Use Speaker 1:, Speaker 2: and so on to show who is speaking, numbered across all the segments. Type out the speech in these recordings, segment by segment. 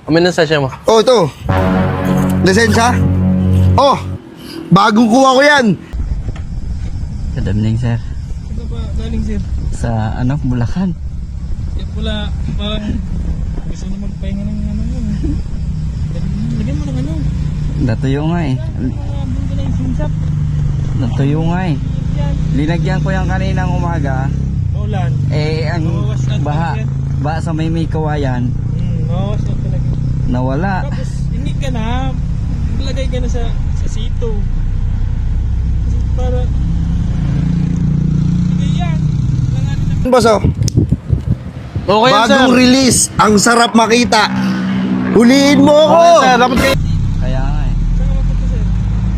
Speaker 1: Amin na sasya mo.
Speaker 2: Oh, ito. Lisensya? Oh, bagong kuha ko yan.
Speaker 3: Good evening, sir.
Speaker 4: Ano ba galing sir?
Speaker 3: Sa Bulacan.
Speaker 4: Yan pala, parang gusto na magpahinga ng ano yun. Lagyan mo ng ano.
Speaker 3: Natuyo nga eh.
Speaker 4: Mga bundo na yung sinsap.
Speaker 3: Natuyo nga eh.
Speaker 4: Yan.
Speaker 3: Linagyan ko yung kaninang umaga.
Speaker 4: Maulan.
Speaker 3: Eh, ang
Speaker 4: Nawawas na
Speaker 3: baha sa may kawayan,
Speaker 4: Mawas na talaga.
Speaker 3: nawala.
Speaker 4: Tapos, hindi ka na. Maglagay ka na sa sito. Kasi para... Sige yan. Langanin na.
Speaker 2: Boss, oh.
Speaker 1: Okay yan, sir.
Speaker 2: Bagong release. Ang sarap makita. Huliin mo ako.
Speaker 1: Okay, sir. Dapat kayo.
Speaker 3: Kaya nga eh.
Speaker 4: Saan ka mapunta sir?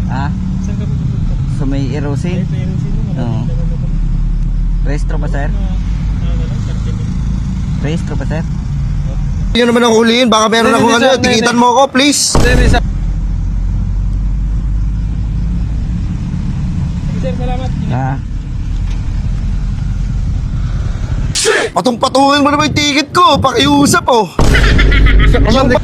Speaker 3: Ha?
Speaker 4: Saan ka mapunta?
Speaker 3: Sa may erosin?
Speaker 4: Ay, pero sino mo?
Speaker 3: Oo. Restro pa, sir?
Speaker 4: Ano lang, 30 minutes.
Speaker 3: Restro pa, sir?
Speaker 2: Yun naman ang huliin. Baka meron
Speaker 1: Hindi,
Speaker 2: akong
Speaker 1: hindi,
Speaker 2: ano.
Speaker 1: sir.
Speaker 2: Tikitan mo ako, please.
Speaker 1: Hindi, sir.
Speaker 4: Sir, salamat.
Speaker 3: Ha?
Speaker 2: Patong-patungin mo naman yung ticket ko. Pakiusap, oh.
Speaker 3: Thank you.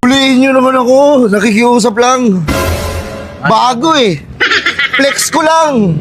Speaker 2: Huliin nyo naman ako. Nakikiusap lang. Bago eh. Flex ko lang.